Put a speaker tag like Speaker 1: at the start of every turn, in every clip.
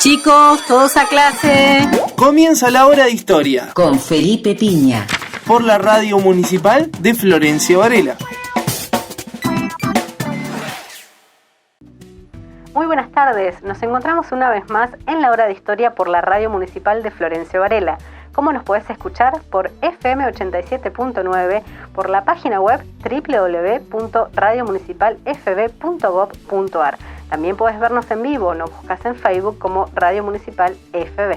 Speaker 1: Chicos, todos a clase.
Speaker 2: Comienza la hora de historia
Speaker 3: con Felipe Piña
Speaker 2: por la Radio Municipal de Florencio Varela.
Speaker 1: Muy buenas tardes, nos encontramos una vez más en la hora de historia por la Radio Municipal de Florencio Varela. ¿Cómo nos podés escuchar? Por FM 87.9, por la página web www.radiomunicipalfb.gov.ar. También podés vernos en vivo, nos buscas en Facebook como Radio Municipal FB.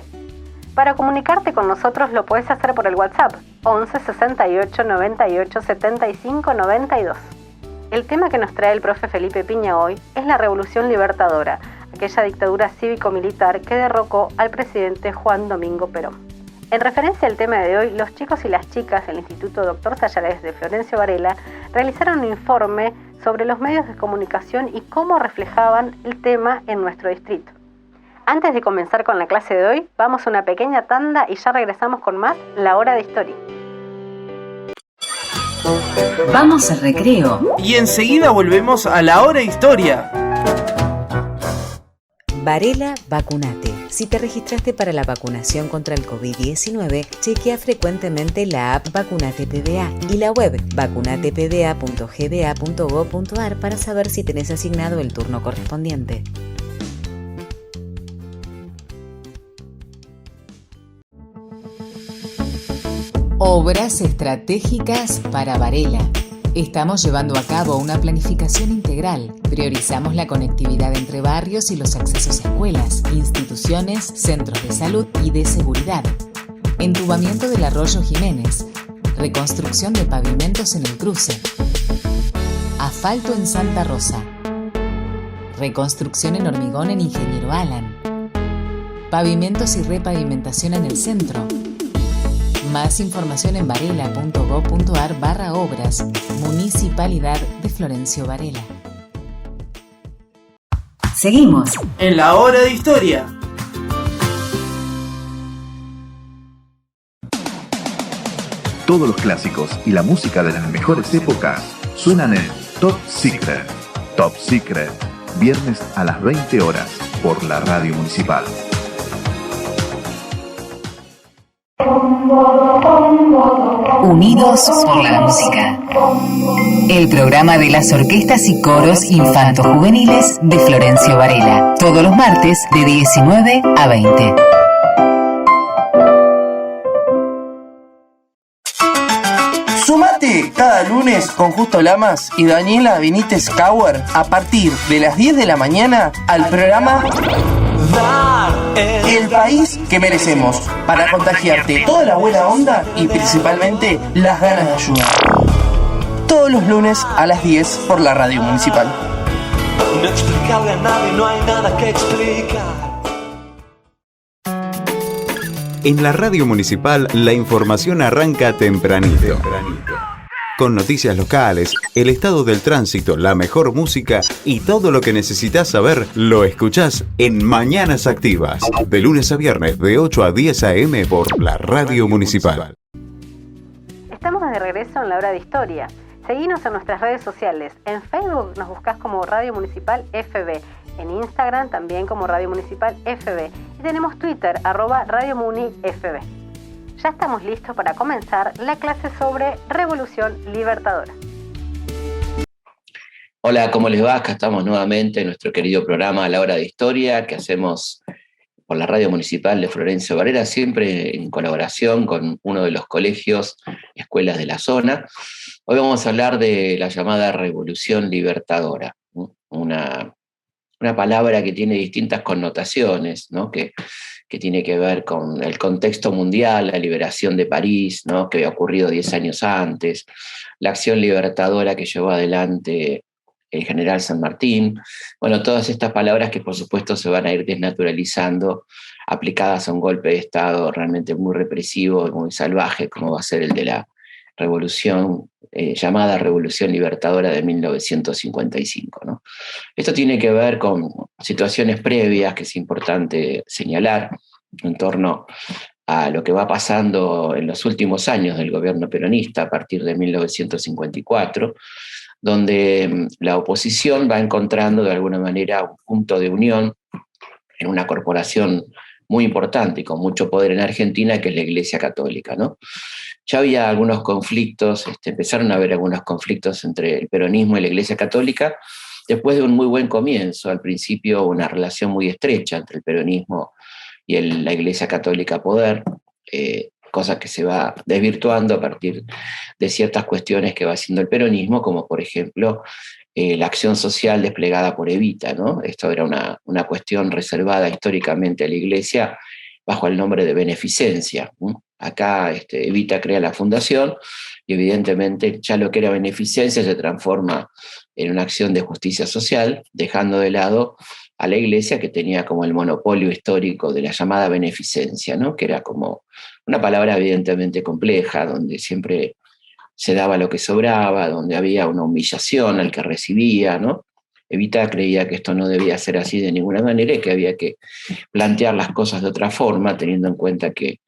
Speaker 1: Para comunicarte con nosotros lo podés hacer por el WhatsApp 11 68 98 75 92. El tema que nos trae el profe Felipe Piña hoy es la Revolución Libertadora, aquella dictadura cívico-militar que derrocó al presidente Juan Domingo Perón. En referencia al tema de hoy, los chicos y las chicas del Instituto Dr. Sayares de Florencio Varela realizaron un informe sobre los medios de comunicación y cómo reflejaban el tema en nuestro distrito. Antes de comenzar con la clase de hoy, vamos a una pequeña tanda y ya regresamos con más La Hora de Historia.
Speaker 3: Vamos al recreo.
Speaker 2: Y enseguida volvemos a La Hora de Historia.
Speaker 4: Varela, vacunate. Si te registraste para la vacunación contra el COVID-19, chequea frecuentemente la app Vacunate PDA y la web vacunatepda.gba.gov.ar para saber si tenés asignado el turno correspondiente.
Speaker 5: Obras estratégicas para Varela. Estamos llevando a cabo una planificación integral. Priorizamos la conectividad entre barrios y los accesos a escuelas, instituciones, centros de salud y de seguridad. Entubamiento del arroyo Jiménez. Reconstrucción de pavimentos en el cruce. Asfalto en Santa Rosa. Reconstrucción en hormigón en Ingeniero Alan. Pavimentos y repavimentación en el centro. Más información en varela.gov.ar/obras. Municipalidad de Florencio Varela.
Speaker 3: Seguimos
Speaker 2: en La Hora de Historia.
Speaker 6: Todos los clásicos y la música de las mejores épocas suenan en Top Secret. Top Secret, viernes a las 20 horas por la Radio Municipal.
Speaker 3: Unidos por la música. El programa de las orquestas y coros infanto-juveniles de Florencio Varela. Todos los martes de 19 a 20.
Speaker 2: Sumate cada lunes con Justo Lamas y Daniela Benítez Kauer a partir de las 10 de la mañana al programa El País que Merecemos, para contagiarte toda la buena onda y principalmente las ganas de ayudar. Todos los lunes a las 10 por la Radio Municipal.
Speaker 7: No explicarle a nadie, no hay nada que explicar.
Speaker 8: En la Radio Municipal la información arranca tempranito. Con noticias locales, el estado del tránsito, la mejor música y todo lo que necesitas saber lo escuchás en Mañanas Activas, de lunes a viernes de 8 a 10 a.m. por la Radio Municipal.
Speaker 1: Estamos de regreso en la Hora de Historia. Seguinos en nuestras redes sociales. En Facebook nos buscás como Radio Municipal FB. En Instagram también como Radio Municipal FB. Y tenemos Twitter, @RadioMuniFB. Ya estamos listos para comenzar la clase sobre Revolución Libertadora.
Speaker 9: Hola, ¿cómo les va? Acá estamos nuevamente en nuestro querido programa La Hora de Historia que hacemos por la Radio Municipal de Florencio Varela, siempre en colaboración con uno de los colegios, escuelas de la zona. Hoy vamos a hablar de la llamada Revolución Libertadora, una palabra que tiene distintas connotaciones, ¿no? que tiene que ver con el contexto mundial, la liberación de París, ¿no? Que había ocurrido 10 años antes, la acción libertadora que llevó adelante el general San Martín. Bueno, todas estas palabras que por supuesto se van a ir desnaturalizando, aplicadas a un golpe de Estado realmente muy represivo y muy salvaje, como va a ser el de la revolución, llamada Revolución Libertadora de 1955, ¿no? Esto tiene que ver con situaciones previas que es importante señalar en torno a lo que va pasando en los últimos años del gobierno peronista a partir de 1954, donde la oposición va encontrando de alguna manera un punto de unión en una corporación muy importante y con mucho poder en Argentina, que es la Iglesia Católica, ¿no? Ya había algunos conflictos, empezaron a haber algunos conflictos entre el peronismo y la Iglesia Católica, después de un muy buen comienzo. Al principio una relación muy estrecha entre el peronismo y la Iglesia Católica poder, cosa que se va desvirtuando a partir de ciertas cuestiones que va haciendo el peronismo, como por ejemplo la acción social desplegada por Evita, ¿no? Esto era una cuestión reservada históricamente a la Iglesia bajo el nombre de beneficencia. Acá Evita crea la fundación y evidentemente ya lo que era beneficencia se transforma en una acción de justicia social, dejando de lado a la Iglesia, que tenía como el monopolio histórico de la llamada beneficencia, ¿no? Que era como una palabra evidentemente compleja, donde siempre se daba lo que sobraba, donde había una humillación al que recibía, ¿no? Evita creía que esto no debía ser así de ninguna manera y que había que plantear las cosas de otra forma, teniendo en cuenta que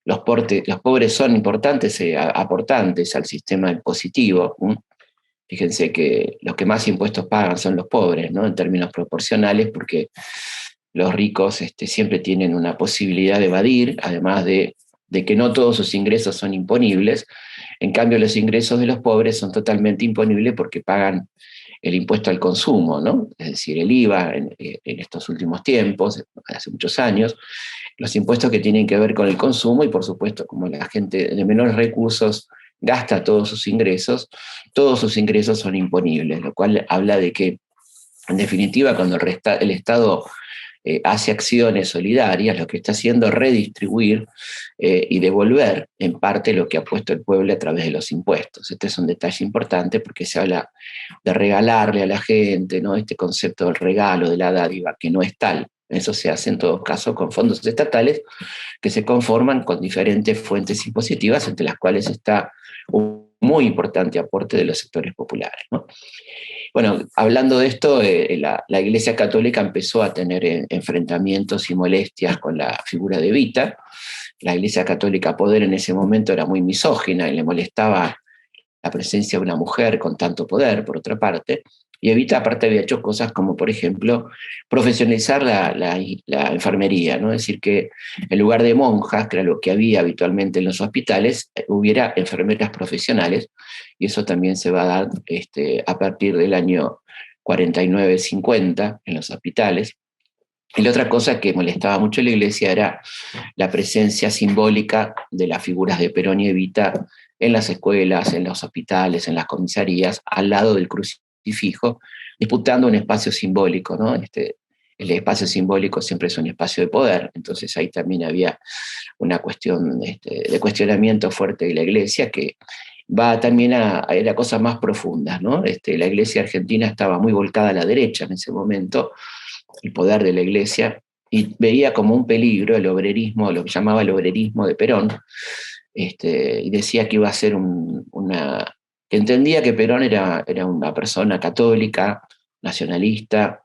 Speaker 9: los pobres son importantes aportantes al sistema impositivo. Fíjense que los que más impuestos pagan son los pobres, ¿no? En términos proporcionales, porque los ricos siempre tienen una posibilidad de evadir, además de que no todos sus ingresos son imponibles. En cambio, los ingresos de los pobres son totalmente imponibles porque pagan el impuesto al consumo, ¿no? Es decir, el IVA en estos últimos tiempos, hace muchos años, los impuestos que tienen que ver con el consumo, y por supuesto, como la gente de menores recursos gasta todos sus ingresos son imponibles, lo cual habla de que, en definitiva, cuando el Estado hace acciones solidarias, lo que está haciendo es redistribuir y devolver en parte lo que ha puesto el pueblo a través de los impuestos. Este es un detalle importante porque se habla de regalarle a la gente, ¿no? Este concepto del regalo, de la dádiva, que no es tal. Eso se hace en todo caso con fondos estatales que se conforman con diferentes fuentes impositivas, entre las cuales está un muy importante aporte de los sectores populares, ¿no? Bueno, hablando de esto, la Iglesia Católica empezó a tener enfrentamientos y molestias con la figura de Evita. La Iglesia Católica poder en ese momento era muy misógina y le molestaba la presencia de una mujer con tanto poder, por otra parte. Y Evita aparte había hecho cosas como, por ejemplo, profesionalizar la enfermería, ¿no? Es decir, que en lugar de monjas, que era lo que había habitualmente en los hospitales, hubiera enfermeras profesionales, y eso también se va a dar a partir del año 49-50 en los hospitales. Y la otra cosa que molestaba mucho a la Iglesia era la presencia simbólica de las figuras de Perón y Evita en las escuelas, en los hospitales, en las comisarías, al lado del crucifijo, disputando un espacio simbólico, ¿no? El espacio simbólico siempre es un espacio de poder, entonces ahí también había una cuestión de cuestionamiento fuerte de la Iglesia, que va también a cosas más profundas, ¿no? La Iglesia argentina estaba muy volcada a la derecha en ese momento, el poder de la Iglesia, y veía como un peligro el obrerismo, lo que llamaba el obrerismo de Perón, y decía que iba a ser que entendía que Perón era una persona católica, nacionalista,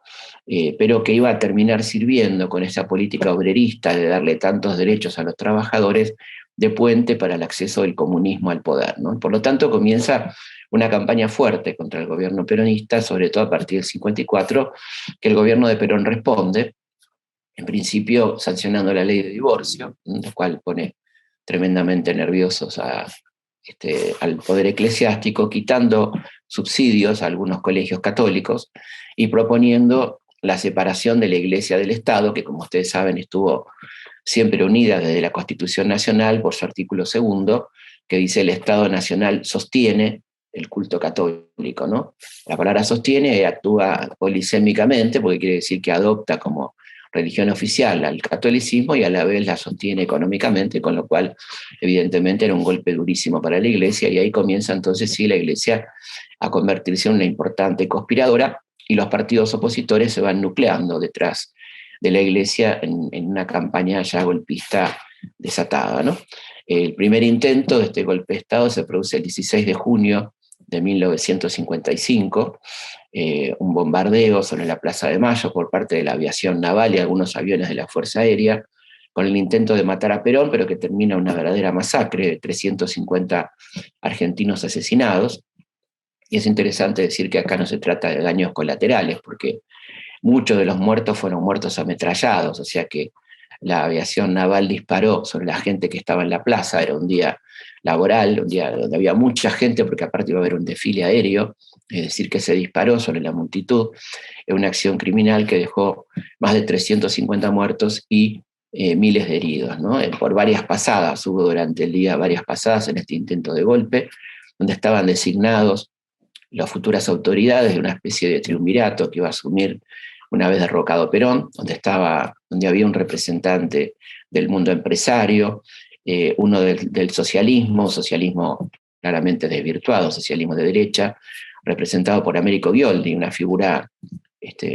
Speaker 9: pero que iba a terminar sirviendo con esa política obrerista de darle tantos derechos a los trabajadores de puente para el acceso del comunismo al poder, ¿no? Por lo tanto, comienza una campaña fuerte contra el gobierno peronista, sobre todo a partir del 54, que el gobierno de Perón responde, en principio sancionando la ley de divorcio, lo cual pone tremendamente nerviosos al poder eclesiástico, quitando subsidios a algunos colegios católicos y proponiendo la separación de la Iglesia del Estado, que como ustedes saben estuvo siempre unida desde la Constitución Nacional por su artículo 2, que dice: el Estado Nacional sostiene el culto católico, ¿no? La palabra sostiene actúa polisémicamente, porque quiere decir que adopta como religión oficial al catolicismo y a la vez la sostiene económicamente, con lo cual evidentemente era un golpe durísimo para la Iglesia, y ahí comienza entonces sí la Iglesia a convertirse en una importante conspiradora, y los partidos opositores se van nucleando detrás de la Iglesia en una campaña ya golpista desatada, ¿no? El primer intento de este golpe de Estado se produce el 16 de junio de 1955, un bombardeo sobre la Plaza de Mayo por parte de la aviación naval y algunos aviones de la Fuerza Aérea, con el intento de matar a Perón, pero que termina una verdadera masacre de 350 argentinos asesinados. Y es interesante decir que acá no se trata de daños colaterales, porque muchos de los muertos fueron muertos ametrallados, o sea que la aviación naval disparó sobre la gente que estaba en la plaza. Era un día laboral, un día donde había mucha gente, porque aparte iba a haber un desfile aéreo, es decir, que se disparó sobre la multitud. Es una acción criminal que dejó más de 350 muertos y miles de heridos, ¿no? Por varias pasadas, hubo durante el día varias pasadas en este intento de golpe, donde estaban designados las futuras autoridades de una especie de triunvirato que iba a asumir una vez derrocado Perón, donde había un representante del mundo empresario, uno del socialismo claramente desvirtuado, socialismo de derecha, representado por Américo Ghioldi, una figura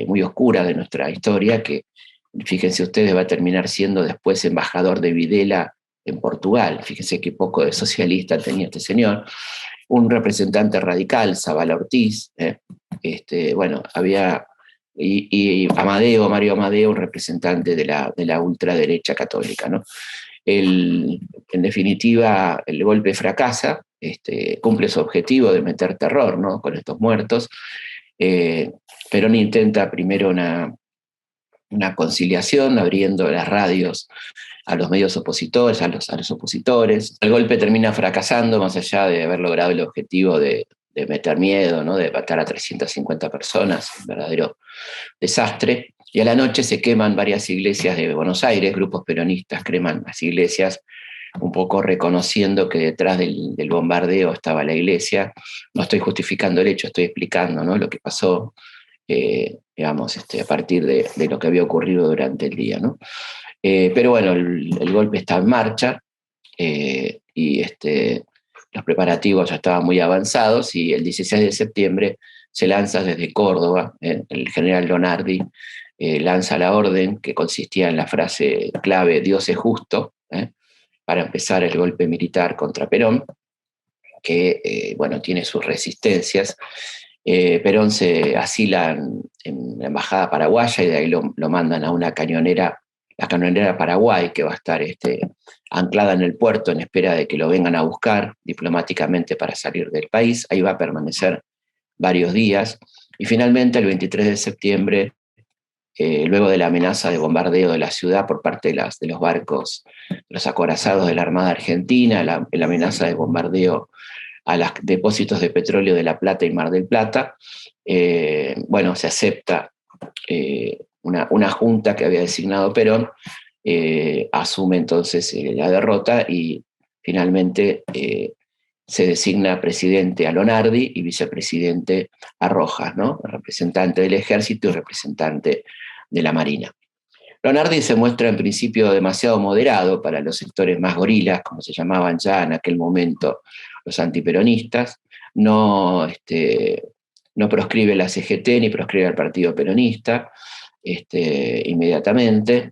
Speaker 9: muy oscura de nuestra historia, que, fíjense ustedes, va a terminar siendo después embajador de Videla en Portugal. Fíjense qué poco de socialista tenía este señor. Un representante radical, Zabala Ortiz, bueno, había... Y Mario Amadeo, un representante de la ultraderecha católica, ¿no? En definitiva, el golpe fracasa, cumple su objetivo de meter terror, ¿no?, con estos muertos. Perón intenta primero una conciliación, abriendo las radios a los medios opositores, a los opositores. El golpe termina fracasando, más allá de haber logrado el objetivo de meter miedo, ¿no?, de matar a 350 personas, un verdadero desastre. Y a la noche se queman varias iglesias de Buenos Aires, grupos peronistas queman las iglesias, un poco reconociendo que detrás del bombardeo estaba la iglesia. No estoy justificando el hecho, estoy explicando, ¿no?, lo que pasó, a partir de lo que había ocurrido durante el día, ¿no? Pero bueno, el golpe está en marcha, y los preparativos ya estaban muy avanzados, y el 16 de septiembre se lanza desde Córdoba, el general Lonardi lanza la orden que consistía en la frase clave "Dios es justo", para empezar el golpe militar contra Perón, que tiene sus resistencias. Perón se asila en la embajada paraguaya, y de ahí lo mandan a una cañonera, la cañonera Paraguay, que va a estar anclada en el puerto en espera de que lo vengan a buscar diplomáticamente para salir del país. Ahí va a permanecer varios días, y finalmente el 23 de septiembre, luego de la amenaza de bombardeo de la ciudad por parte de los barcos, los acorazados de la Armada Argentina, la amenaza de bombardeo a los depósitos de petróleo de La Plata y Mar del Plata, se acepta una junta que había designado Perón, asume entonces la derrota, y finalmente se designa presidente a Lonardi y vicepresidente a Rojas, ¿no?, representante del ejército y representante de la marina. Lonardi se muestra en principio demasiado moderado para los sectores más gorilas, como se llamaban ya en aquel momento los antiperonistas. No proscribe la CGT ni proscribe al Partido Peronista inmediatamente.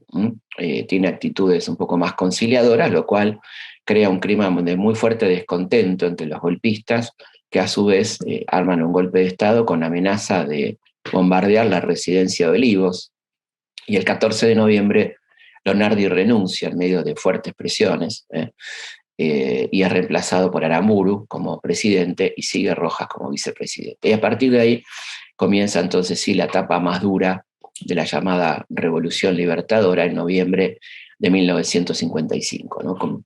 Speaker 9: Tiene actitudes un poco más conciliadoras, lo cual crea un clima de muy fuerte descontento entre los golpistas, que a su vez arman un golpe de Estado con amenaza de bombardear la residencia de Olivos. Y el 14 de noviembre Lonardi renuncia en medio de fuertes presiones, y es reemplazado por Aramburu como presidente, y sigue Rojas como vicepresidente. Y a partir de ahí comienza entonces sí la etapa más dura de la llamada Revolución Libertadora en noviembre de 1955, ¿no?, con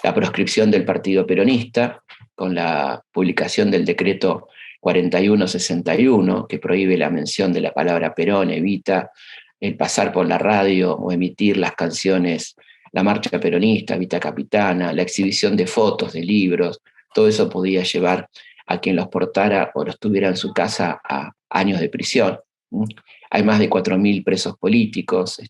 Speaker 9: la proscripción del Partido Peronista, con la publicación del decreto 4161, que prohíbe la mención de la palabra Perón, evita el pasar por la radio o emitir las canciones La Marcha Peronista, Vita Capitana, la exhibición de fotos, de libros. Todo eso podía llevar a quien los portara o los tuviera en su casa a años de prisión. Hay más de 4.000 presos políticos,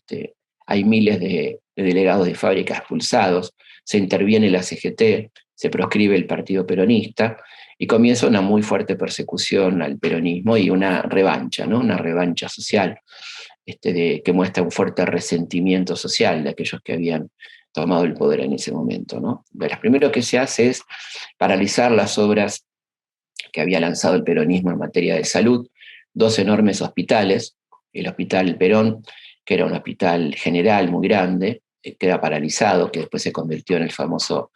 Speaker 9: hay miles de delegados de fábrica expulsados, se interviene la CGT, se proscribe el Partido Peronista, y comienza una muy fuerte persecución al peronismo y una revancha, ¿no?, una revancha social, que muestra un fuerte resentimiento social de aquellos que habían tomado el poder en ese momento, ¿no? Lo primero que se hace es paralizar las obras que había lanzado el peronismo en materia de salud. 2 enormes hospitales, el Hospital Perón, que era un hospital general muy grande, queda paralizado, que después se convirtió en el famoso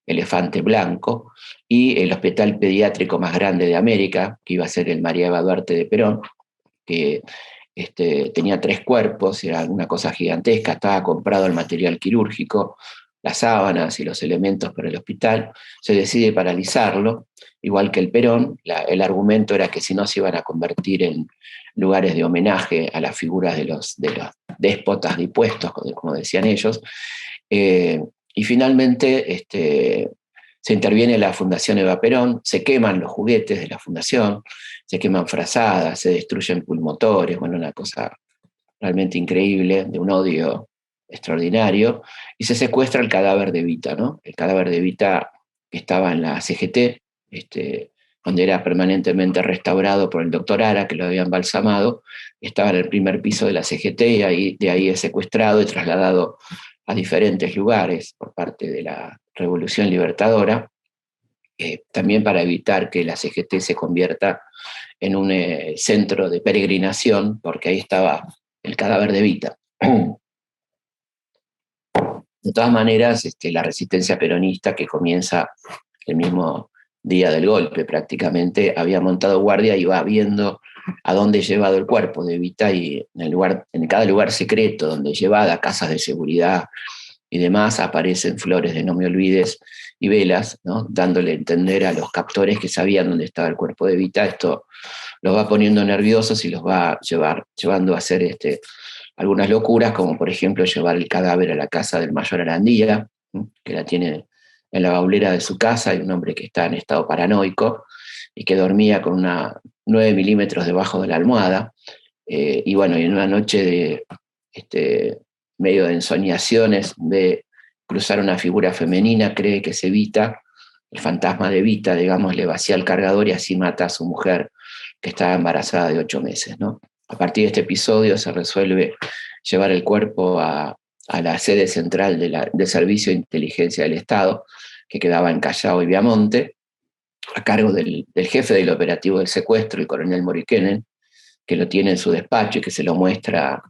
Speaker 9: Elefante Blanco, y el hospital pediátrico más grande de América, que iba a ser el María Eva Duarte de Perón, que tenía 3 cuerpos, era una cosa gigantesca, estaba comprado el material quirúrgico, las sábanas y los elementos para el hospital, se decide paralizarlo, igual que el Perón. El argumento era que si no se iban a convertir en lugares de homenaje a las figuras de los déspotas dispuestos, como decían ellos. Y finalmente se interviene la Fundación Eva Perón, se queman los juguetes de la fundación, se queman frazadas, se destruyen pulmotores, bueno, una cosa realmente increíble, de un odio extraordinario, y se secuestra el cadáver de Evita, ¿no? El cadáver de Evita que estaba en la CGT, donde era permanentemente restaurado por el doctor Ara, que lo había embalsamado, estaba en el primer piso de la CGT, y de ahí es secuestrado y trasladado a diferentes lugares por parte de la Revolución Libertadora, también para evitar que la CGT se convierta en un centro de peregrinación, porque ahí estaba el cadáver de Evita. De todas maneras, la resistencia peronista, que comienza el mismo día del golpe prácticamente, había montado guardia y iba viendo a dónde llevado el cuerpo de Evita, y en cada lugar secreto donde llevada, casas de seguridad y demás, aparecen flores de no me olvides y velas, ¿no? Dándole a entender a los captores que sabían dónde estaba el cuerpo de Evita. Esto los va poniendo nerviosos y los va llevando a hacer algunas locuras, como por ejemplo llevar el cadáver a la casa del mayor Arandía, que la tiene en la baulera de su casa. Hay un hombre que está en estado paranoico y que dormía con una 9 milímetros debajo de la almohada, y bueno, y en una noche de medio de ensoñaciones, ve cruzar una figura femenina, cree que es Evita, el fantasma de Evita, digamos, le vacía el cargador y así mata a su mujer, que estaba embarazada de 8 meses, ¿no? A partir de este episodio se resuelve llevar el cuerpo a la sede central del Servicio de Inteligencia del Estado, que quedaba en Callao y Viamonte, a cargo del jefe del operativo del secuestro, el coronel Morikenen, que lo tiene en su despacho y que se lo muestra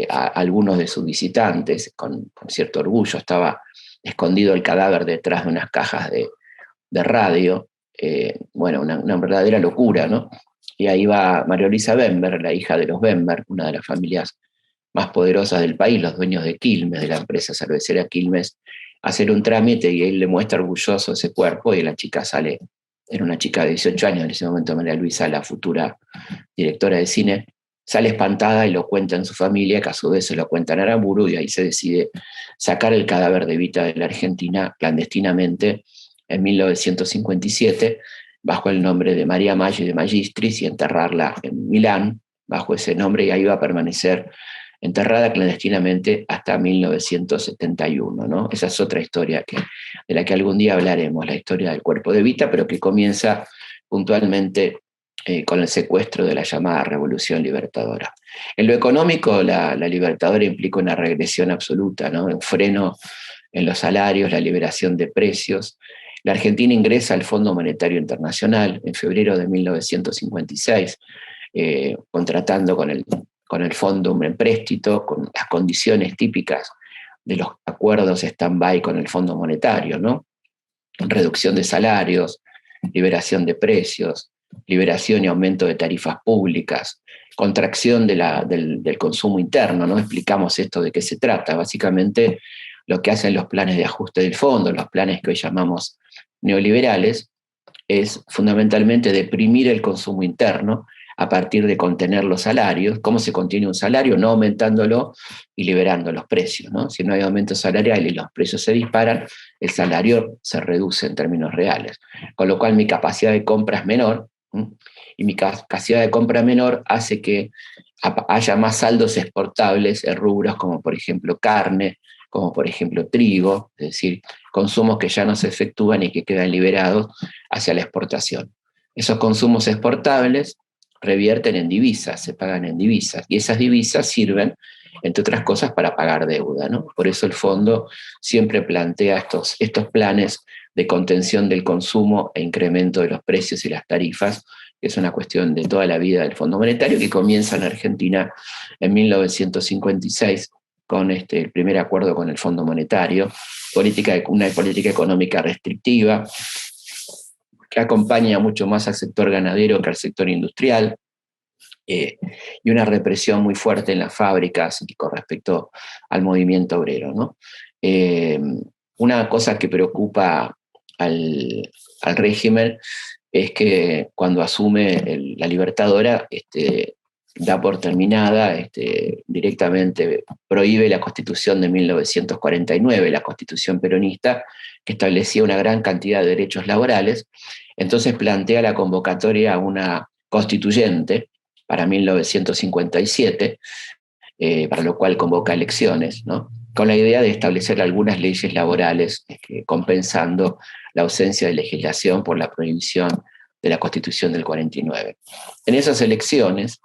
Speaker 9: a algunos de sus visitantes con cierto orgullo. Estaba escondido el cadáver detrás de unas cajas de radio. Bueno, una verdadera locura, ¿no? Y ahí va María Luisa Bember, la hija de los Bember, una de las familias más poderosas del país, los dueños de Quilmes, de la empresa cervecera Quilmes, a hacer un trámite, y él le muestra orgulloso ese cuerpo, y la chica sale, era una chica de 18 años en ese momento, María Luisa, la futura directora de cine, sale espantada y lo cuenta en su familia, que a su vez se lo cuenta en Aramburu, y ahí se decide sacar el cadáver de Evita de la Argentina clandestinamente en 1957, bajo el nombre de María Maggi de Magistris, y enterrarla en Milán, bajo ese nombre, y ahí va a permanecer enterrada clandestinamente hasta 1971, ¿no? Esa es otra historia de la que algún día hablaremos, la historia del cuerpo de Evita, pero que comienza puntualmente con el secuestro de la llamada Revolución Libertadora. En lo económico, la Libertadora implica una regresión absoluta, ¿no? Un freno en los salarios, la liberación de precios. La Argentina ingresa al Fondo Monetario Internacional en febrero de 1956, contratando con el fondo un empréstito con las condiciones típicas de los acuerdos stand-by con el Fondo Monetario, ¿no? Reducción de salarios, liberación de precios, liberación y aumento de tarifas públicas, contracción del consumo interno, ¿no? Explicamos esto de qué se trata. Básicamente, lo que hacen los planes de ajuste del fondo, los planes que hoy llamamos neoliberales, es fundamentalmente deprimir el consumo interno a partir de contener los salarios. ¿Cómo se contiene un salario? No aumentándolo y liberando los precios, ¿no? Si no hay aumento salarial y los precios se disparan, el salario se reduce en términos reales. Con lo cual mi capacidad de compra es menor, y mi capacidad de compra menor hace que haya más saldos exportables en rubros como por ejemplo carne, como por ejemplo trigo, es decir, consumos que ya no se efectúan y que quedan liberados hacia la exportación. Esos consumos exportables revierten en divisas, se pagan en divisas, y esas divisas sirven, entre otras cosas, para pagar deuda, ¿no? Por eso el fondo siempre plantea estos planes de contención del consumo e incremento de los precios y las tarifas, que es una cuestión de toda la vida del Fondo Monetario, que comienza en Argentina en 1956 con el primer acuerdo con el Fondo Monetario, una política económica restrictiva, que acompaña mucho más al sector ganadero que al sector industrial, y una represión muy fuerte en las fábricas con respecto al movimiento obrero, ¿no? Una cosa que preocupa al régimen es que cuando asume la Libertadora, da por terminada, directamente prohíbe la Constitución de 1949, la Constitución peronista, que establecía una gran cantidad de derechos laborales. Entonces plantea la convocatoria a una constituyente para 1957, para lo cual convoca elecciones, ¿no? Con la idea de establecer algunas leyes laborales, compensando la ausencia de legislación por la prohibición de la Constitución del 49. En esas elecciones,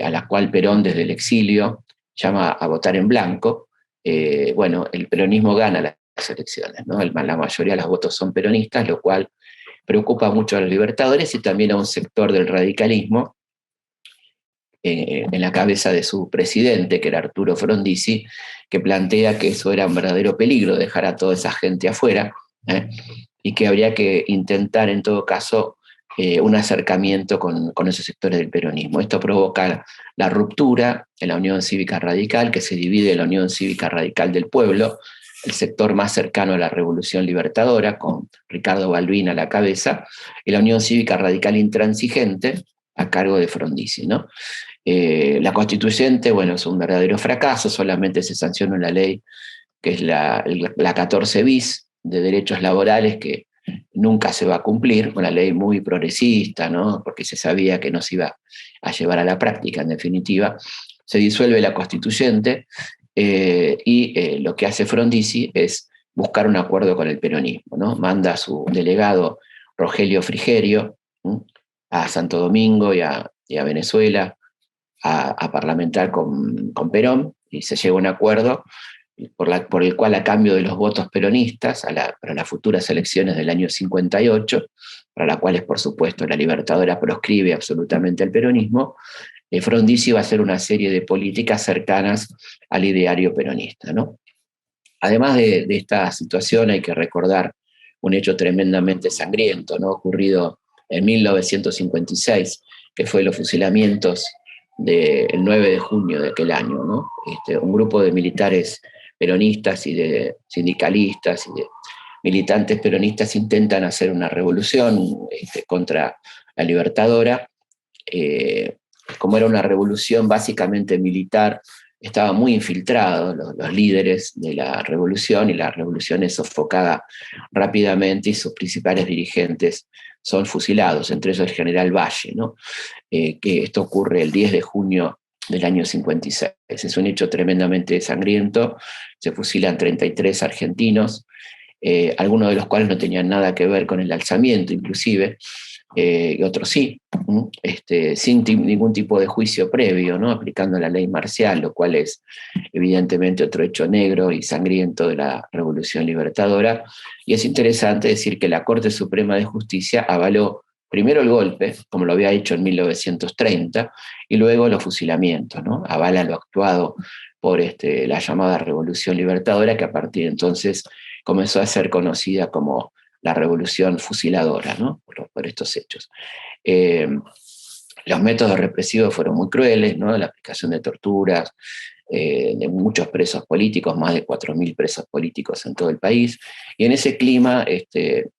Speaker 9: a las cuales Perón desde el exilio llama a votar en blanco, bueno, el peronismo gana las elecciones, ¿no? La mayoría de los votos son peronistas, lo cual preocupa mucho a los libertadores y también a un sector del radicalismo, en la cabeza de su presidente, que era Arturo Frondizi, que plantea que eso era un verdadero peligro, dejar a toda esa gente afuera, y que habría que intentar en todo caso un acercamiento con esos sectores del peronismo. Esto provoca la ruptura en la Unión Cívica Radical, que se divide en la Unión Cívica Radical del Pueblo, el sector más cercano a la Revolución Libertadora, con Ricardo Balbín a la cabeza, y la Unión Cívica Radical Intransigente, a cargo de Frondizi, ¿no? La constituyente, bueno, es un verdadero fracaso, solamente se sanciona una ley que es la 14 bis de derechos laborales, que nunca se va a cumplir, una ley muy progresista, ¿no? Porque se sabía que no se iba a llevar a la práctica, en definitiva. Se disuelve la constituyente, y lo que hace Frondizi es buscar un acuerdo con el peronismo, ¿no? Manda a su delegado Rogelio Frigerio, ¿sí?, a Santo Domingo y a Venezuela a parlamentar con Perón, y se llega a un acuerdo por el cual, a cambio de los votos peronistas para las futuras elecciones del año 58, para las cuales por supuesto la Libertadora proscribe absolutamente al peronismo, Frondizi va a hacer una serie de políticas cercanas al ideario peronista, ¿no? Además de esta situación, hay que recordar un hecho tremendamente sangriento, ¿no?, ocurrido en 1956, que fue los fusilamientos del 9 de junio de aquel año, ¿no? Un grupo de militares peronistas y de sindicalistas y de militantes peronistas intentan hacer una revolución contra la Libertadora. Como era una revolución básicamente militar, estaban muy infiltrados los líderes de la revolución, y la revolución es sofocada rápidamente y sus principales dirigentes son fusilados, entre ellos el general Valle, ¿no? Que esto ocurre el 10 de junio del año 56. Es un hecho tremendamente sangriento. Se fusilan 33 argentinos, algunos de los cuales no tenían nada que ver con el alzamiento, inclusive, y otros sí, sin ningún tipo de juicio previo, ¿no?, aplicando la ley marcial, lo cual es evidentemente otro hecho negro y sangriento de la Revolución Libertadora. Y es interesante decir que la Corte Suprema de Justicia avaló primero el golpe, como lo había hecho en 1930, y luego los fusilamientos, ¿no? Avala lo actuado por la llamada Revolución Libertadora, que a partir de entonces comenzó a ser conocida como la Revolución Fusiladora, ¿no?, por estos hechos. Los métodos represivos fueron muy crueles, ¿no?, la aplicación de torturas, de muchos presos políticos, más de 4.000 presos políticos en todo el país, y en ese clima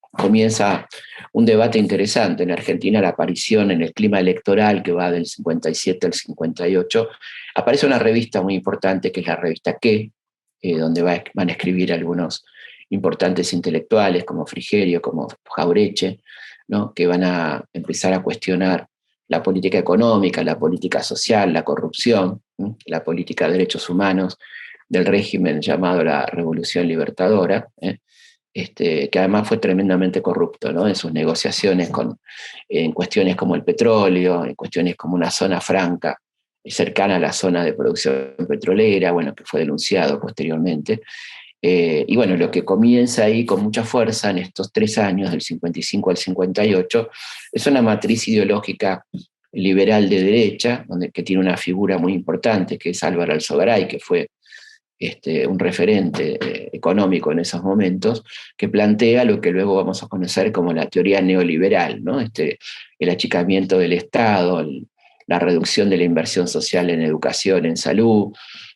Speaker 9: comienza un debate interesante. En Argentina, la aparición en el clima electoral que va del 57 al 58, aparece una revista muy importante, que es la revista ¿Qué?, donde van a escribir algunos importantes intelectuales como Frigerio, como Jaureche, ¿no?, que van a empezar a cuestionar la política económica, la política social, la corrupción, ¿sí?, la política de derechos humanos del régimen llamado la Revolución Libertadora, que además fue tremendamente corrupto, ¿no?, en sus negociaciones en cuestiones como el petróleo, en cuestiones como una zona franca cercana a la zona de producción petrolera, bueno, que fue denunciado posteriormente. Y bueno, lo que comienza ahí con mucha fuerza en estos 3 años, del 55 al 58, es una matriz ideológica liberal de derecha, que tiene una figura muy importante, que es Álvaro Alzogaray, que fue un referente económico en esos momentos, que plantea lo que luego vamos a conocer como la teoría neoliberal, ¿no? El achicamiento del Estado, la reducción de la inversión social en educación, en salud,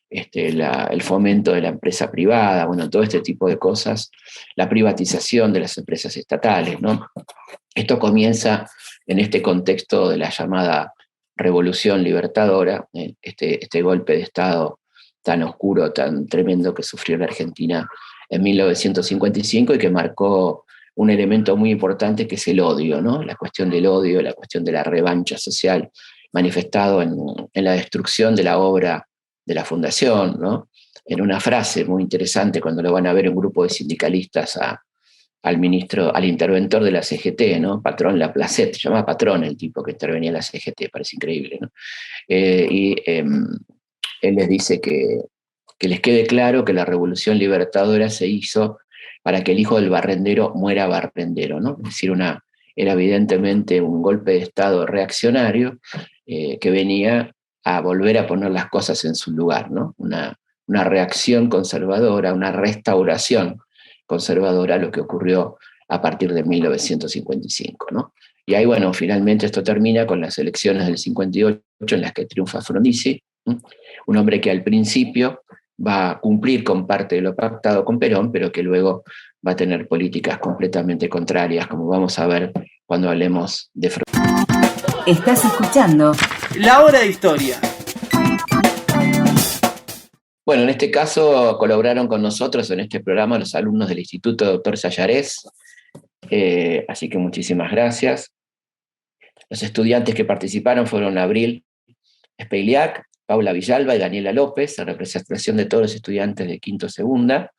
Speaker 9: el fomento de la empresa privada, bueno, todo este tipo de cosas, la privatización de las empresas estatales, ¿no? Esto comienza en este contexto de la llamada Revolución Libertadora, este golpe de Estado tan oscuro, tan tremendo que sufrió la Argentina en 1955 y que marcó un elemento muy importante que es el odio, ¿no? La cuestión del odio, la cuestión de la revancha social, manifestado en la destrucción de la obra de la Fundación, ¿no? En una frase muy interesante, cuando lo van a ver un grupo de sindicalistas al interventor de la CGT, ¿no? Patrón Laplacet, se llama Patrón el tipo que intervenía en la CGT, parece increíble, ¿no? Él les dice que les quede claro que la Revolución Libertadora se hizo para que el hijo del barrendero muera barrendero, ¿no? Es decir, era evidentemente un golpe de Estado reaccionario que venía a volver a poner las cosas en su lugar, ¿no? Una reacción conservadora, una restauración conservadora a lo que ocurrió a partir de 1955, ¿no? Y ahí, bueno, finalmente esto termina con las elecciones del 58 en las que triunfa Frondizi, ¿no? Un hombre que al principio va a cumplir con parte de lo pactado con Perón, pero que luego va a tener políticas completamente contrarias, como vamos a ver cuando hablemos de Frondizi.
Speaker 3: Estás escuchando
Speaker 2: La Hora de Historia.
Speaker 9: Bueno, en este caso colaboraron con nosotros en este programa los alumnos del Instituto Dr. Sayarés, así que muchísimas gracias. Los estudiantes que participaron fueron Abril Speiliac, Paula Villalba y Daniela López, en representación de todos los estudiantes de quinto segunda,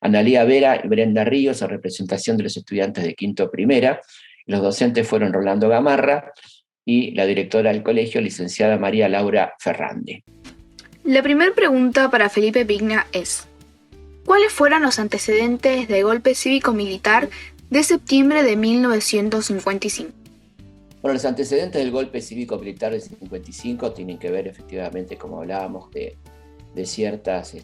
Speaker 9: Analía Vera y Brenda Ríos, en representación de los estudiantes de quinto primera. Los docentes fueron Rolando Gamarra y la directora del colegio, licenciada María Laura Ferrandi.
Speaker 10: La primera pregunta para Felipe Piña es: ¿cuáles fueron los antecedentes del golpe cívico-militar de septiembre de 1955?
Speaker 9: Bueno, los antecedentes del golpe cívico-militar del 55 tienen que ver efectivamente, como hablábamos, de ciertas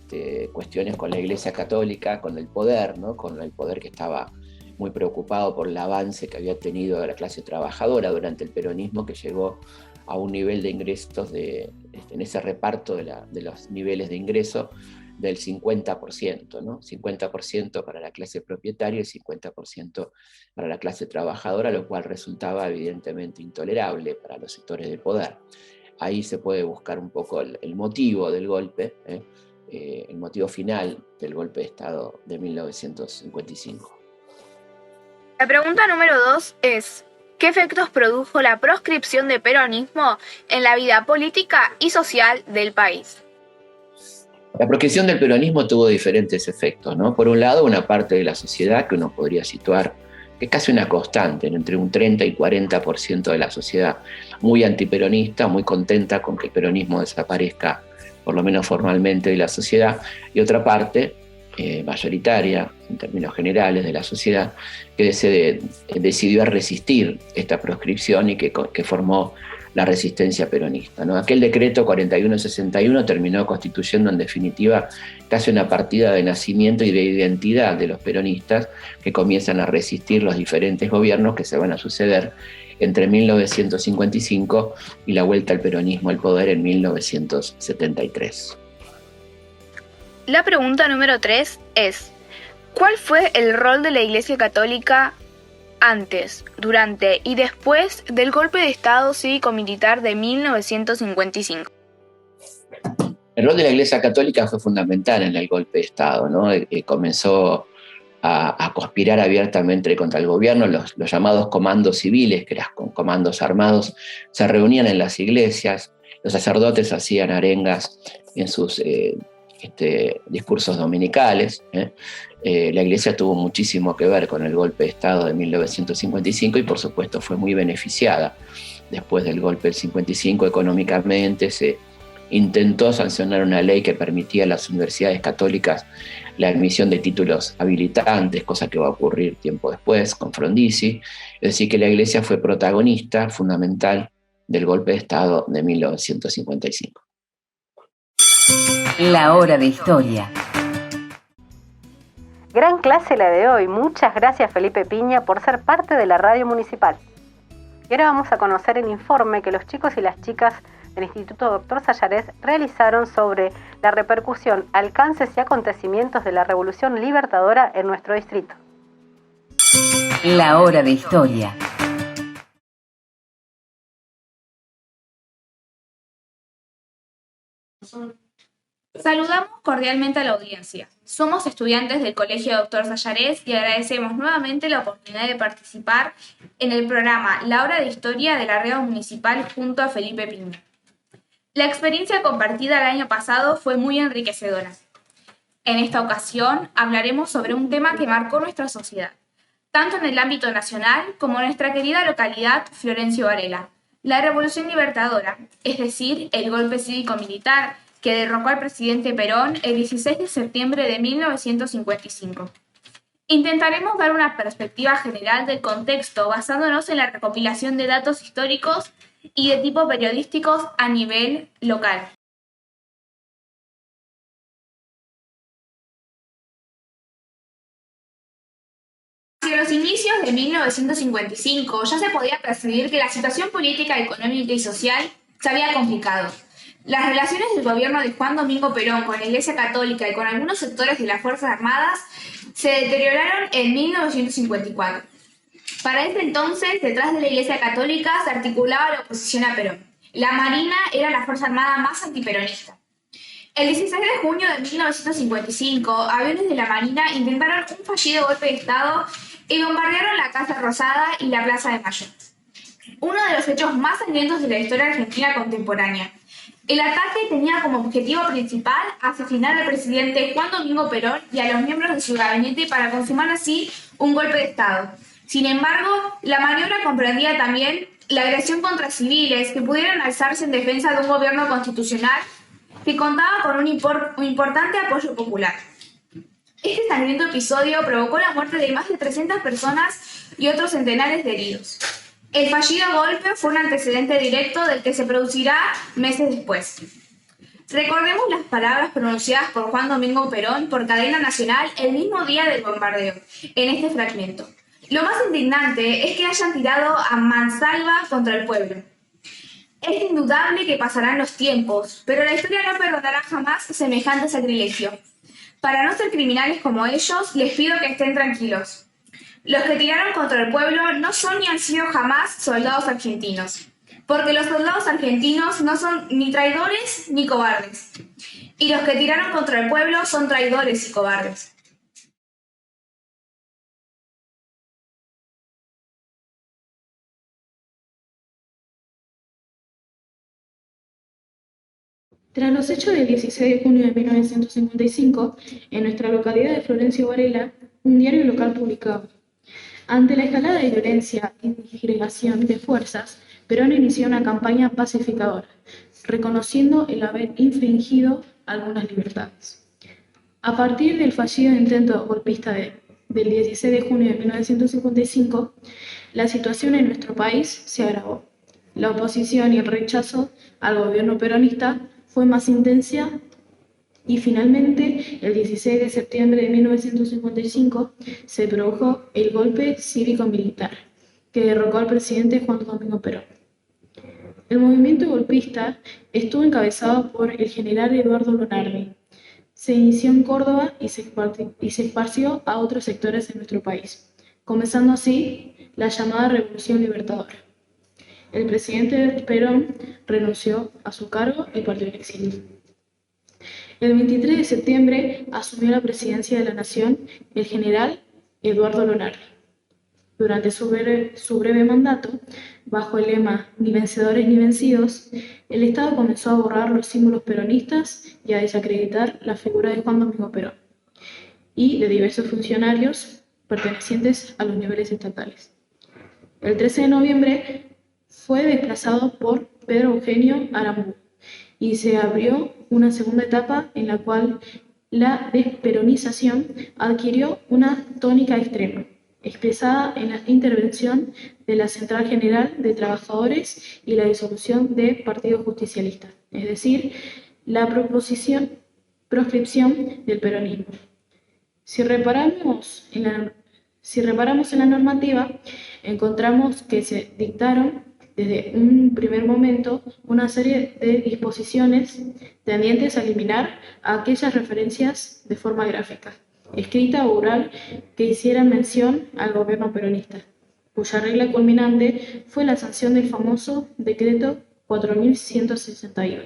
Speaker 9: cuestiones con la Iglesia Católica, con el poder, ¿no? Con el poder que estaba muy preocupado por el avance que había tenido la clase trabajadora durante el peronismo, que llegó a un nivel de ingresos en ese reparto de los niveles de ingreso del 50%, ¿no? 50% para la clase propietaria y 50% para la clase trabajadora, lo cual resultaba evidentemente intolerable para los sectores del poder. Ahí se puede buscar un poco el motivo del golpe, el motivo final del golpe de Estado de 1955.
Speaker 10: La pregunta número 2 es: ¿qué efectos produjo la proscripción del peronismo en la vida política y social del país?
Speaker 9: La proscripción del peronismo tuvo diferentes efectos, ¿no? Por un lado, una parte de la sociedad que uno podría situar, que es casi una constante, entre un 30 y 40% de la sociedad muy antiperonista, muy contenta con que el peronismo desaparezca, por lo menos formalmente, de la sociedad, y otra parte mayoritaria, en términos generales, de la sociedad, que decidió resistir esta proscripción y que formó la resistencia peronista, ¿no? Aquel decreto 4161 terminó constituyendo en definitiva casi una partida de nacimiento y de identidad de los peronistas, que comienzan a resistir los diferentes gobiernos que se van a suceder entre 1955 y la vuelta al peronismo al poder en 1973.
Speaker 10: La pregunta número 3 es: ¿cuál fue el rol de la Iglesia Católica antes, durante y después del golpe de Estado cívico-militar de 1955?
Speaker 9: El rol de la Iglesia Católica fue fundamental en el golpe de Estado, ¿no? Comenzó a conspirar abiertamente contra el gobierno. Los llamados comandos civiles, que eran comandos armados, se reunían en las iglesias, los sacerdotes hacían arengas en sus discursos dominicales. La Iglesia tuvo muchísimo que ver con el golpe de Estado de 1955 y por supuesto fue muy beneficiada. Después del golpe del 55 económicamente se intentó sancionar una ley que permitía a las universidades católicas la emisión de títulos habilitantes, cosa que va a ocurrir tiempo después con Frondizi. Es decir, que la Iglesia fue protagonista fundamental del golpe de Estado de 1955.
Speaker 3: La Hora de Historia.
Speaker 1: Gran clase la de hoy. Muchas gracias, Felipe Piña, por ser parte de la radio municipal. Y ahora vamos a conocer el informe que los chicos y las chicas del Instituto Dr. Sayares realizaron sobre la repercusión, alcances y acontecimientos de la Revolución Libertadora en nuestro distrito.
Speaker 3: La hora de historia.
Speaker 10: Saludamos cordialmente a la audiencia. Somos estudiantes del Colegio Dr. Sayares y agradecemos nuevamente la oportunidad de participar en el programa La Hora de Historia de la Radio Municipal junto a Felipe Piña. La experiencia compartida el año pasado fue muy enriquecedora. En esta ocasión hablaremos sobre un tema que marcó nuestra sociedad, tanto en el ámbito nacional como en nuestra querida localidad Florencio Varela, la Revolución Libertadora, es decir, el golpe cívico-militar que derrocó al presidente Perón el 16 de septiembre de 1955. Intentaremos dar una perspectiva general del contexto basándonos en la recopilación de datos históricos y de tipo periodísticos a nivel local. Hacia los inicios de 1955 ya se podía percibir que la situación política, económica y social se había complicado. Las relaciones del gobierno de Juan Domingo Perón con la Iglesia Católica y con algunos sectores de las Fuerzas Armadas se deterioraron en 1954. Para ese entonces, detrás de la Iglesia Católica se articulaba la oposición a Perón. La Marina era la Fuerza Armada más antiperonista. El 16 de junio de 1955, aviones de la Marina intentaron un fallido golpe de Estado y bombardearon la Casa Rosada y la Plaza de Mayo. Uno de los hechos más sangrientos de la historia argentina contemporánea. El ataque tenía como objetivo principal asesinar al presidente Juan Domingo Perón y a los miembros de su gabinete para consumar así un golpe de Estado. Sin embargo, la maniobra comprendía también la agresión contra civiles que pudieron alzarse en defensa de un gobierno constitucional que contaba con un importante apoyo popular. Este sangriento episodio provocó la muerte de más de 300 personas y otros centenares de heridos. El fallido golpe fue un antecedente directo del que se producirá meses después. Recordemos las palabras pronunciadas por Juan Domingo Perón por cadena nacional el mismo día del bombardeo, en este fragmento. Lo más indignante es que hayan tirado a mansalva contra el pueblo. Es indudable que pasarán los tiempos, pero la historia no perdonará jamás semejante sacrilegio. Para no ser criminales como ellos, les pido que estén tranquilos. Los que tiraron contra el pueblo no son ni han sido jamás soldados argentinos, porque los soldados argentinos no son ni traidores ni cobardes. Y los que tiraron contra el pueblo son traidores y cobardes.
Speaker 11: Tras los hechos del 16 de junio de 1955, en nuestra localidad de Florencio Varela, un diario local publicaba: ante la escalada de violencia y disgregación de fuerzas, Perón inició una campaña pacificadora, reconociendo el haber infringido algunas libertades. A partir del fallido intento golpista del 16 de junio de 1955, la situación en nuestro país se agravó. La oposición y el rechazo al gobierno peronista fue más intensa y finalmente, el 16 de septiembre de 1955, se produjo el golpe cívico-militar, que derrocó al presidente Juan Domingo Perón. El movimiento golpista estuvo encabezado por el general Eduardo Lonardi. Se inició en Córdoba y se esparció a otros sectores de nuestro país, comenzando así la llamada Revolución Libertadora. El presidente Perón renunció a su cargo y partió en exilio. El 23 de septiembre asumió la presidencia de la Nación el general Eduardo Lonardi. Durante su breve mandato, bajo el lema "ni vencedores ni vencidos", el Estado comenzó a borrar los símbolos peronistas y a desacreditar la figura de Juan Domingo Perón y de diversos funcionarios pertenecientes a los niveles estatales. El 13 de noviembre fue desplazado por Pedro Eugenio Aramburu y se abrió una segunda etapa en la cual la desperonización adquirió una tónica extrema, expresada en la intervención de la Central General de Trabajadores y la disolución del Partido Justicialista, es decir, la proscripción del peronismo. Si reparamos en Si reparamos en la normativa, encontramos que se dictaron desde un primer momento una serie de disposiciones tendientes a eliminar aquellas referencias de forma gráfica, escrita o oral que hicieran mención al gobierno peronista, cuya regla culminante fue la sanción del famoso Decreto 4161,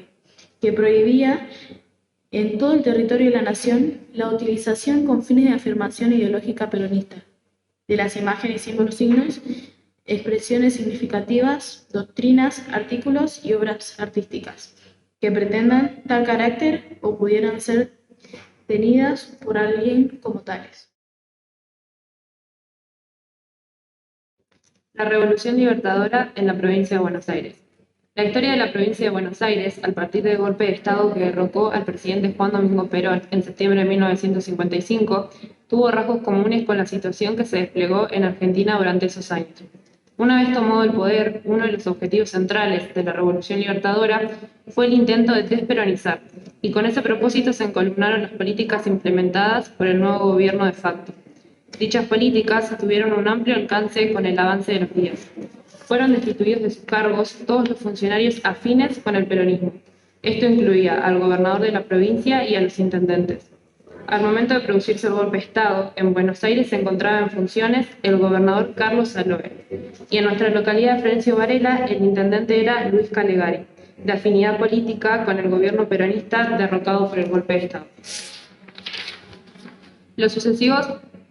Speaker 11: que prohibía en todo el territorio de la nación la utilización con fines de afirmación ideológica peronista de las imágenes, símbolos, signos, expresiones significativas, doctrinas, artículos y obras artísticas que pretendan tal carácter o pudieran ser tenidas por alguien como tales.
Speaker 12: La Revolución Libertadora en la provincia de Buenos Aires. La historia de la provincia de Buenos Aires, al partir del golpe de Estado que derrocó al presidente Juan Domingo Perón en septiembre de 1955, tuvo rasgos comunes con la situación que se desplegó en Argentina durante esos años. Una vez tomado el poder, uno de los objetivos centrales de la Revolución Libertadora fue el intento de desperonizar, y con ese propósito se encolumnaron las políticas implementadas por el nuevo gobierno de facto. Dichas políticas tuvieron un amplio alcance con el avance de los días. Fueron destituidos de sus cargos todos los funcionarios afines con el peronismo. Esto incluía al gobernador de la provincia y a los intendentes. Al momento de producirse el golpe de Estado, en Buenos Aires se encontraba en funciones el gobernador Carlos Aloe, y en nuestra localidad de Florencio Varela el intendente era Luis Calegari, de afinidad política con el gobierno peronista derrocado por el golpe de Estado. Los sucesivos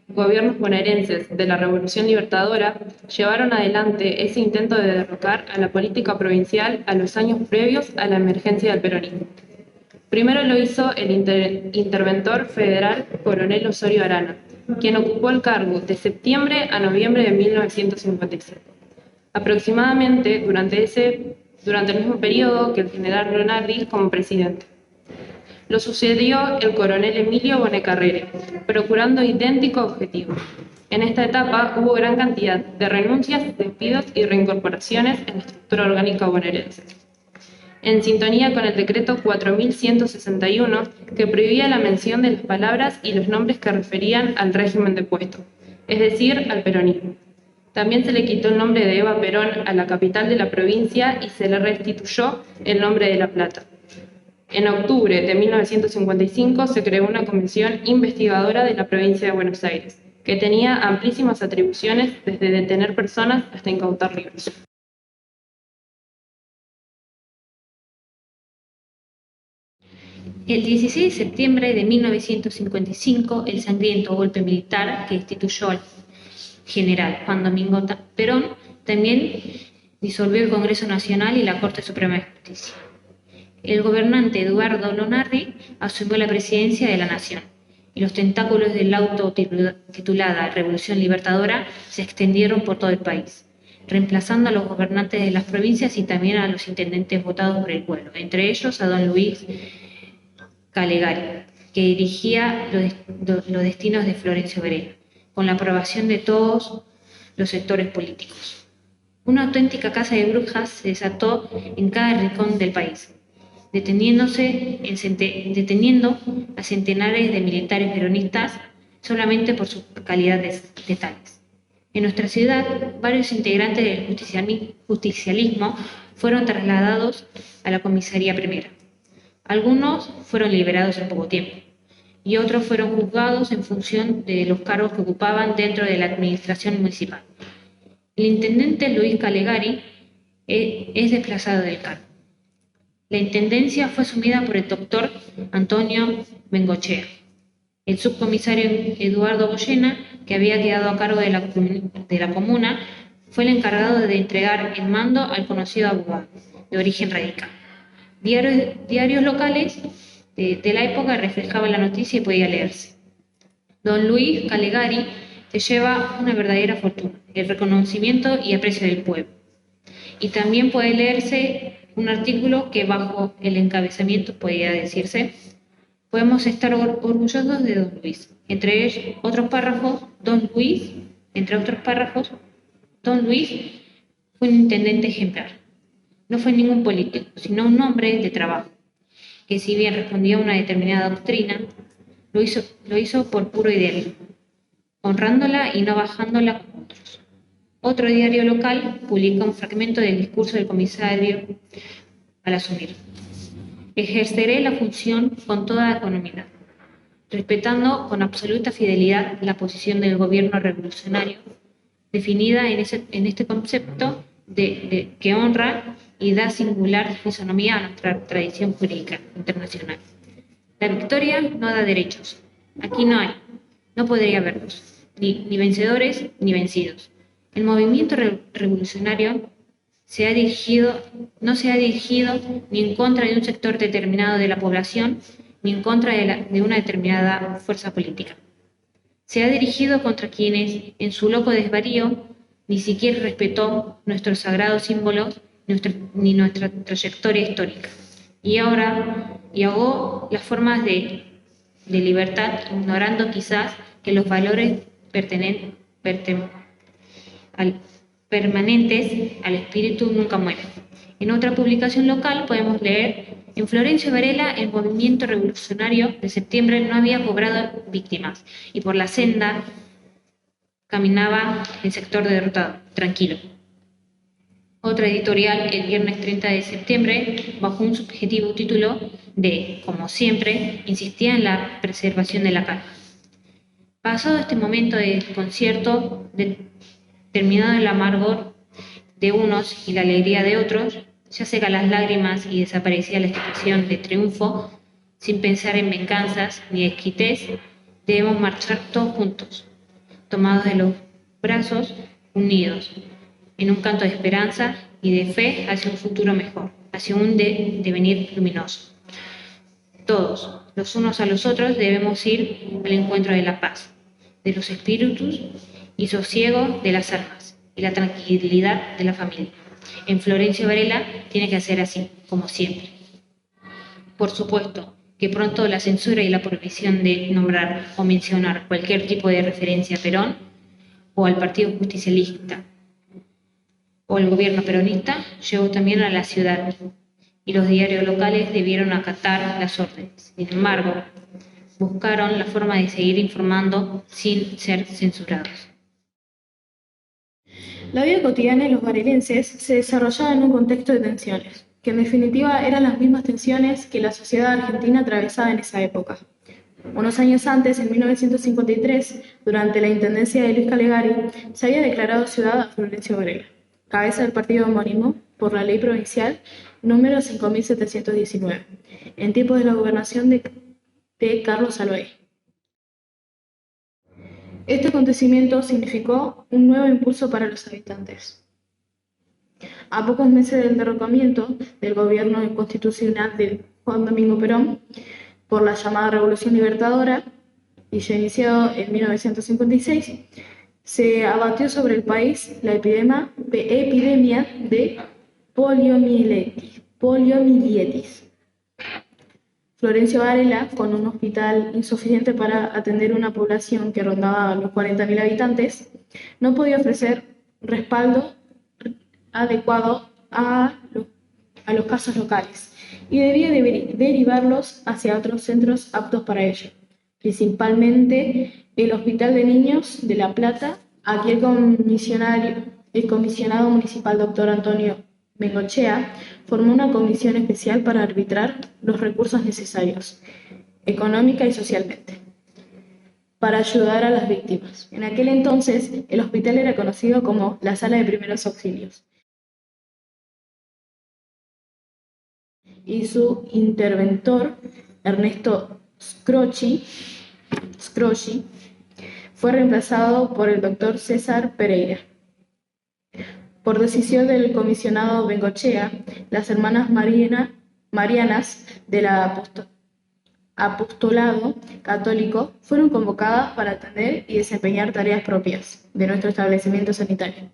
Speaker 12: gobiernos bonaerenses de la Revolución Libertadora llevaron adelante ese intento de derrocar a la política provincial a los años previos a la emergencia del peronismo. Primero lo hizo el interventor federal Coronel Osorio Arana, quien ocupó el cargo de septiembre a noviembre de 1955. Aproximadamente durante el mismo periodo que el general Lonardi como presidente. Lo sucedió el coronel Emilio Bonecarrere, procurando idéntico objetivo. En esta etapa hubo gran cantidad de renuncias, despidos y reincorporaciones en la estructura orgánica bonaerense. En sintonía con el decreto 4161, que prohibía la mención de las palabras y los nombres que referían al régimen depuesto, es decir, al peronismo. También se le quitó el nombre de Eva Perón a la capital de la provincia y se le restituyó el nombre de La Plata. En octubre de 1955 se creó una comisión investigadora de la provincia de Buenos Aires, que tenía amplísimas atribuciones desde detener personas hasta incautar libros.
Speaker 13: El 16 de septiembre de 1955, el sangriento golpe militar que destituyó al general Juan Domingo Perón también disolvió el Congreso Nacional y la Corte Suprema de Justicia. El gobernante Eduardo Lonardi asumió la presidencia de la nación y los tentáculos del auto titulada Revolución Libertadora se extendieron por todo el país, reemplazando a los gobernantes de las provincias y también a los intendentes votados por el pueblo, entre ellos a don Luis Calegari, que dirigía los destinos de Florencio Varela, con la aprobación de todos los sectores políticos. Una auténtica caza de brujas se desató en cada rincón del país, deteniendo a centenares de militares peronistas solamente por su calidad de tales. En nuestra ciudad, varios integrantes del justicialismo fueron trasladados a la comisaría primera. Algunos fueron liberados en poco tiempo y otros fueron juzgados en función de los cargos que ocupaban dentro de la administración municipal. El intendente Luis Calegari es desplazado del cargo. La intendencia fue asumida por el doctor Antonio Bengochea. El subcomisario Eduardo Goyena, que había quedado a cargo de la comuna, fue el encargado de entregar el mando al conocido abogado, de origen radical. Diarios locales de la época reflejaban la noticia y podía leerse. Don Luis Calegari se lleva una verdadera fortuna, el reconocimiento y aprecio del pueblo. Y también puede leerse un artículo que bajo el encabezamiento podría decirse: podemos estar orgullosos de don Luis. Entre otros párrafos, don Luis fue un intendente ejemplar. No fue ningún político, sino un hombre de trabajo, que si bien respondía a una determinada doctrina, lo hizo por puro idealismo. honrándola y no bajándola como otros. Otro diario local publica un fragmento del discurso del comisario al asumir. Ejerceré la función con toda economía, respetando con absoluta fidelidad la posición del gobierno revolucionario, definida en este concepto que honra y da singular fisonomía a nuestra tradición jurídica internacional. La victoria no da derechos. Aquí no hay, no podría haberlos, ni vencedores ni vencidos. El movimiento revolucionario no se ha dirigido ni en contra de un sector determinado de la población, ni en contra de una determinada fuerza política. Se ha dirigido contra quienes, en su loco desvarío, ni siquiera respetó nuestros sagrados símbolos ni nuestra trayectoria histórica. Y ahogó las formas de libertad, ignorando quizás que los valores permanentes al espíritu nunca mueren. En otra publicación local podemos leer: en Florencio Varela el movimiento revolucionario de septiembre no había cobrado víctimas y por la senda caminaba el sector derrotado, tranquilo. Otra editorial, el viernes 30 de septiembre, bajo un subjetivo título de, como siempre, insistía en la preservación de la calma. Pasado este momento de desconcierto, terminado el amargor de unos y la alegría de otros, ya secan las lágrimas y desaparecía la expresión de triunfo, sin pensar en venganzas ni desquites, debemos marchar todos juntos, tomados de los brazos, unidos, en un canto de esperanza y de fe hacia un futuro mejor, hacia un devenir luminoso. Todos, los unos a los otros, debemos ir al encuentro de la paz, de los espíritus y sosiego de las almas, y la tranquilidad de la familia. En Florencio Varela tiene que ser así, como siempre. Por supuesto que pronto la censura y la prohibición de nombrar o mencionar cualquier tipo de referencia a Perón o al Partido Justicialista o el gobierno peronista llegó también a la ciudad y los diarios locales debieron acatar las órdenes. Sin embargo, buscaron la forma de seguir informando sin ser censurados.
Speaker 11: La vida cotidiana de los varelenses se desarrollaba en un contexto de tensiones, que en definitiva eran las mismas tensiones que la sociedad argentina atravesaba en esa época. Unos años antes, en 1953, durante la intendencia de Luis Calegari, se había declarado ciudad a Florencio Varela, cabeza del partido homónimo, por la ley provincial número 5.719, en tiempos de la gobernación de Carlos Alvear. Este acontecimiento significó un nuevo impulso para los habitantes. A pocos meses del derrocamiento del gobierno inconstitucional de Juan Domingo Perón por la llamada Revolución Libertadora, y ya iniciado en 1956, se abatió sobre el país la epidemia de poliomielitis. Florencio Varela, con un hospital insuficiente para atender una población que rondaba los 40.000 habitantes, no podía ofrecer respaldo adecuado a los casos locales y debía derivarlos hacia otros centros aptos para ello, principalmente el Hospital de Niños de La Plata. Aquí el comisionado municipal Dr. Antonio Bengochea formó una comisión especial para arbitrar los recursos necesarios, económica y socialmente, para ayudar a las víctimas. En aquel entonces, el hospital era conocido como la Sala de Primeros Auxilios, y su interventor, Ernesto Scrocchi, fue reemplazado por el doctor César Pereira. Por decisión del comisionado Bengochea, las hermanas marianas del apostolado católico fueron convocadas para atender y desempeñar tareas propias de nuestro establecimiento sanitario.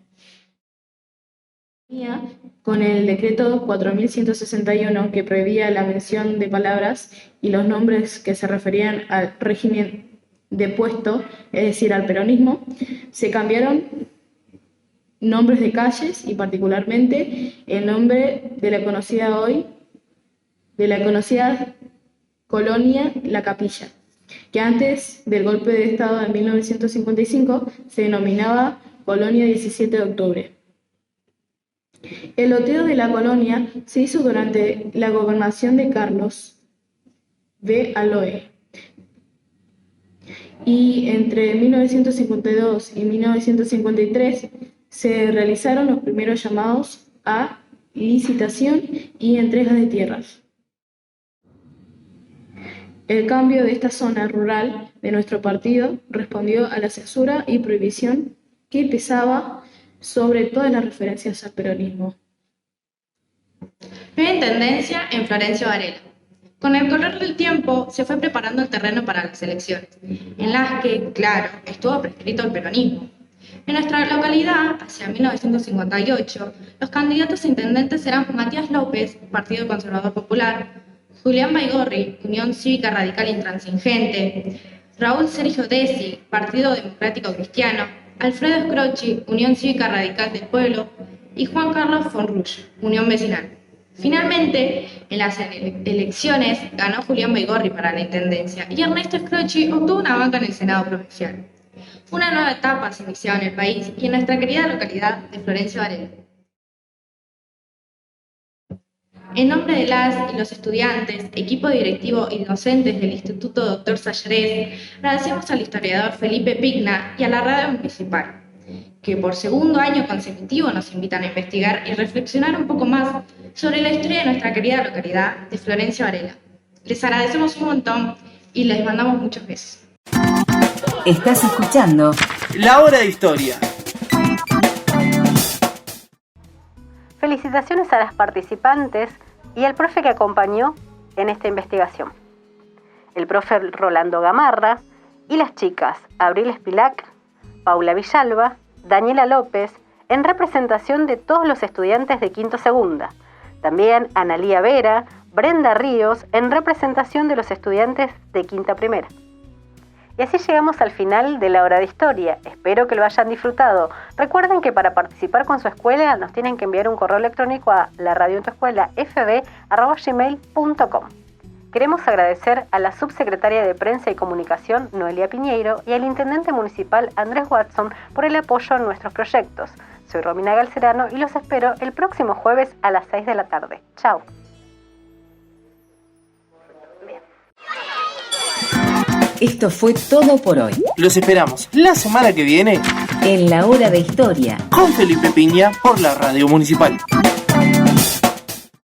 Speaker 11: Con el decreto 4161, que prohibía la mención de palabras y los nombres que se referían al régimen depuesto, es decir, al peronismo, se cambiaron nombres de calles y particularmente el nombre de la conocida colonia La Capilla, que antes del golpe de Estado de 1955 se denominaba Colonia 17 de Octubre. El loteo de la colonia se hizo durante la gobernación de Carlos B. Aloe y entre 1952 y 1953 se realizaron los primeros llamados a licitación y entregas de tierras. El cambio de esta zona rural de nuestro partido respondió a la censura y prohibición que pesaba sobre todas las referencias al peronismo.
Speaker 14: Nueva intendencia en Florencio Varela. Con el correr del tiempo se fue preparando el terreno para las elecciones, en las que, claro, estuvo prescrito el peronismo. En nuestra localidad, hacia 1958, los candidatos a intendentes eran Matías López, Partido Conservador Popular, Julián Baigorri, Unión Cívica Radical Intransigente, Raúl Sergio Desi, Partido Democrático Cristiano, Alfredo Scrocchi, Unión Cívica Radical del Pueblo, y Juan Carlos Fonruch, Unión Vecinal. Finalmente, en las elecciones ganó Julián Baigorri para la intendencia y Ernesto Scrocchi obtuvo una banca en el Senado Provincial. Una nueva etapa se inició en el país y en nuestra querida localidad de Florencio Varela. En nombre de las y los estudiantes, equipo directivo y docentes del Instituto Dr. Sayaret, agradecemos al historiador Felipe Pigna y a la radio municipal, que por segundo año consecutivo nos invitan a investigar y reflexionar un poco más sobre la historia de nuestra querida localidad de Florencio Varela. Les agradecemos un montón y les mandamos muchos besos.
Speaker 3: Estás escuchando
Speaker 2: La Hora de Historia.
Speaker 1: Felicitaciones a las participantes y al profe que acompañó en esta investigación. El profe Rolando Gamarra y las chicas Abril Espilac, Paula Villalba, Daniela López, en representación de todos los estudiantes de Quinto Segunda. También Analía Vera, Brenda Ríos, en representación de los estudiantes de Quinta Primera. Y así llegamos al final de la Hora de Historia. Espero que lo hayan disfrutado. Recuerden que para participar con su escuela nos tienen que enviar un correo electrónico a laradioentuescuelafb@gmail.com. Queremos agradecer a la subsecretaria de Prensa y Comunicación, Noelia Piñeiro, y al intendente municipal, Andrés Watson, por el apoyo en nuestros proyectos. Soy Romina Galcerano y los espero el próximo jueves a las 6 de la tarde. Chao.
Speaker 3: Esto fue todo por hoy.
Speaker 2: Los esperamos la semana que viene
Speaker 3: en La Hora de Historia
Speaker 2: con Felipe Piña por la Radio Municipal.